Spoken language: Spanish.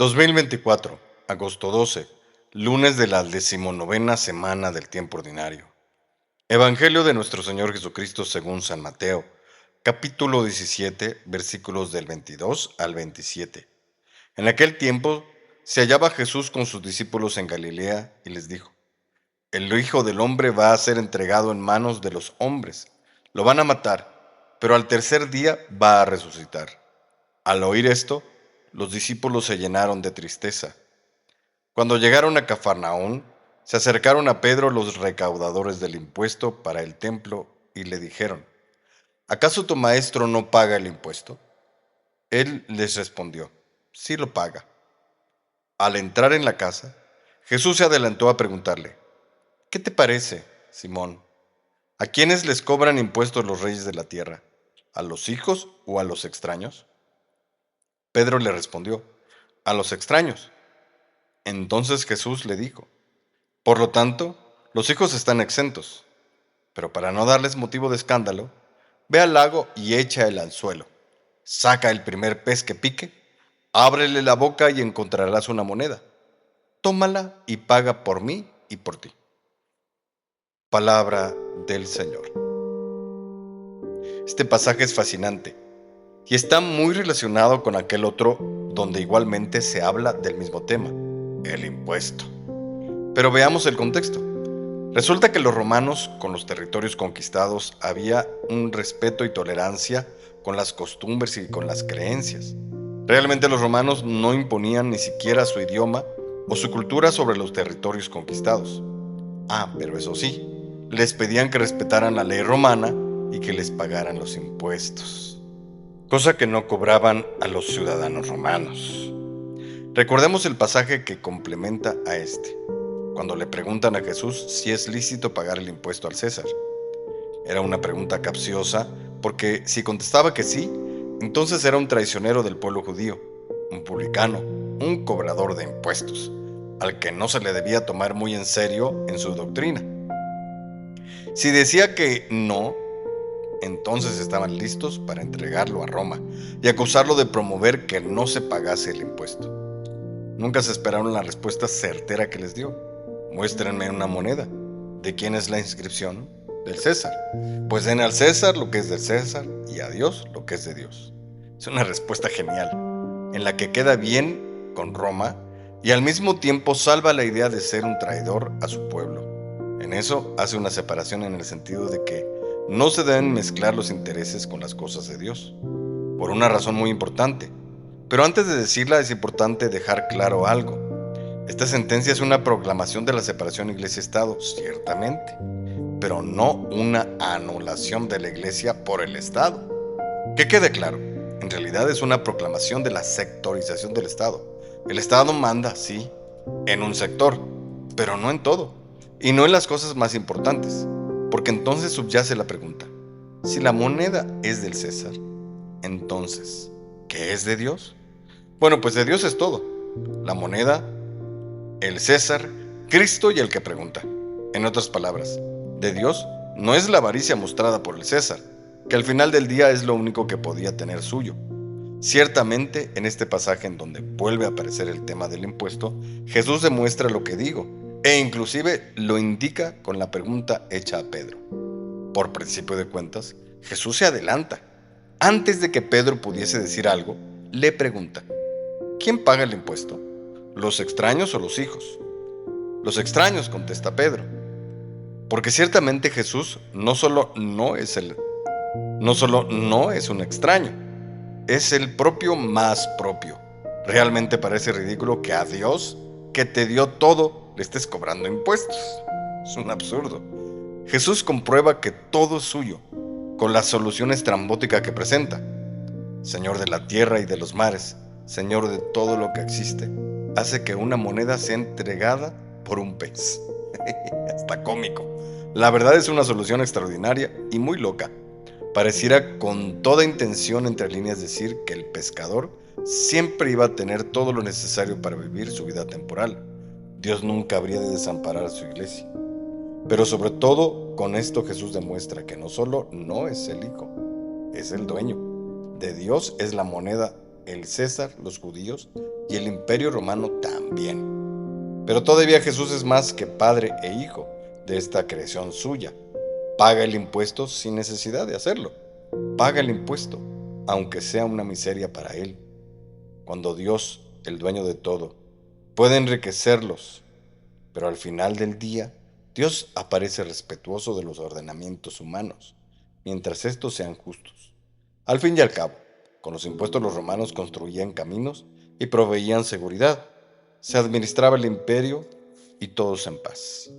2024, agosto 12, lunes de la decimonovena semana del tiempo ordinario. Evangelio de nuestro Señor Jesucristo según San Mateo, capítulo 17, versículos del 22 al 27. En aquel tiempo se hallaba Jesús con sus discípulos en Galilea y les dijo: El Hijo del Hombre va a ser entregado en manos de los hombres. Lo van a matar, pero al tercer día va a resucitar. Al oír esto, los discípulos se llenaron de tristeza. Cuando llegaron a Cafarnaún, se acercaron a Pedro los recaudadores del impuesto para el templo y le dijeron: ¿Acaso tu maestro no paga el impuesto? Él les respondió: Sí lo paga. Al entrar en la casa, Jesús se adelantó a preguntarle: ¿Qué te parece, Simón? ¿A quiénes les cobran impuestos los reyes de la tierra? ¿A los hijos o a los extraños? Pedro le respondió: A los extraños. Entonces Jesús le dijo: Por lo tanto, los hijos están exentos. Pero para no darles motivo de escándalo, ve al lago y echa el anzuelo. Saca el primer pez que pique, ábrele la boca y encontrarás una moneda. Tómala y paga por mí y por ti. Palabra del Señor. Este pasaje es fascinante y está muy relacionado con aquel otro donde igualmente se habla del mismo tema, el impuesto. Pero veamos el contexto. Resulta que los romanos, con los territorios conquistados, había un respeto y tolerancia con las costumbres y con las creencias. Realmente los romanos no imponían ni siquiera su idioma o su cultura sobre los territorios conquistados. Pero eso sí, les pedían que respetaran la ley romana y que les pagaran los impuestos, cosa que no cobraban a los ciudadanos romanos. Recordemos el pasaje que complementa a este, cuando le preguntan a Jesús si es lícito pagar el impuesto al César. Era una pregunta capciosa, porque si contestaba que sí, entonces era un traicionero del pueblo judío, un publicano, un cobrador de impuestos, al que no se le debía tomar muy en serio en su doctrina. Si decía que no, entonces estaban listos para entregarlo a Roma y acusarlo de promover que no se pagase el impuesto. Nunca se esperaron la respuesta certera que les dio: muéstrenme una moneda. ¿De quién es la inscripción? Del César. Pues den al César lo que es del César y a Dios lo que es de Dios. Es una respuesta genial, en la que queda bien con Roma y al mismo tiempo salva la idea de ser un traidor a su pueblo. En eso hace una separación en el sentido de que no se deben mezclar los intereses con las cosas de Dios, por una razón muy importante. Pero antes de decirla es importante dejar claro algo. Esta sentencia es una proclamación de la separación iglesia-estado, ciertamente, pero no una anulación de la iglesia por el Estado. Que quede claro, en realidad es una proclamación de la sectorización del Estado. El Estado manda, sí, en un sector, pero no en todo, y no en las cosas más importantes, porque entonces subyace la pregunta: si la moneda es del César, entonces, ¿qué es de Dios? Bueno, pues de Dios es todo: la moneda, el César, Cristo y el que pregunta. En otras palabras, de Dios no es la avaricia mostrada por el César, que al final del día es lo único que podía tener suyo. Ciertamente, en este pasaje en donde vuelve a aparecer el tema del impuesto, Jesús demuestra lo que digo, e inclusive lo indica con la pregunta hecha a Pedro. Por principio de cuentas, Jesús se adelanta. Antes de que Pedro pudiese decir algo, le pregunta: ¿quién paga el impuesto? ¿Los extraños o los hijos? Los extraños, contesta Pedro. Porque ciertamente Jesús no solo no es un extraño, es el propio más propio. Realmente parece ridículo que a Dios, que te dio todo, le estés cobrando impuestos. Es un absurdo. Jesús comprueba que todo es suyo, con la solución estrambótica que presenta. Señor de la tierra y de los mares, Señor de todo lo que existe, hace que una moneda sea entregada por un pez. Hasta cómico. La verdad es una solución extraordinaria y muy loca. Pareciera con toda intención entre líneas decir que el pescador siempre iba a tener todo lo necesario para vivir su vida temporal. Dios nunca habría de desamparar a su iglesia. Pero sobre todo, con esto Jesús demuestra que no solo no es el Hijo, es el dueño. De Dios es la moneda el César, los judíos y el Imperio Romano también. Pero todavía Jesús es más que padre e hijo de esta creación suya. Paga el impuesto sin necesidad de hacerlo. Paga el impuesto, aunque sea una miseria para él. Cuando Dios, el dueño de todo, puede enriquecerlos, pero al final del día, Dios aparece respetuoso de los ordenamientos humanos, mientras estos sean justos. Al fin y al cabo, con los impuestos los romanos construían caminos y proveían seguridad. Se administraba el imperio y todos en paz.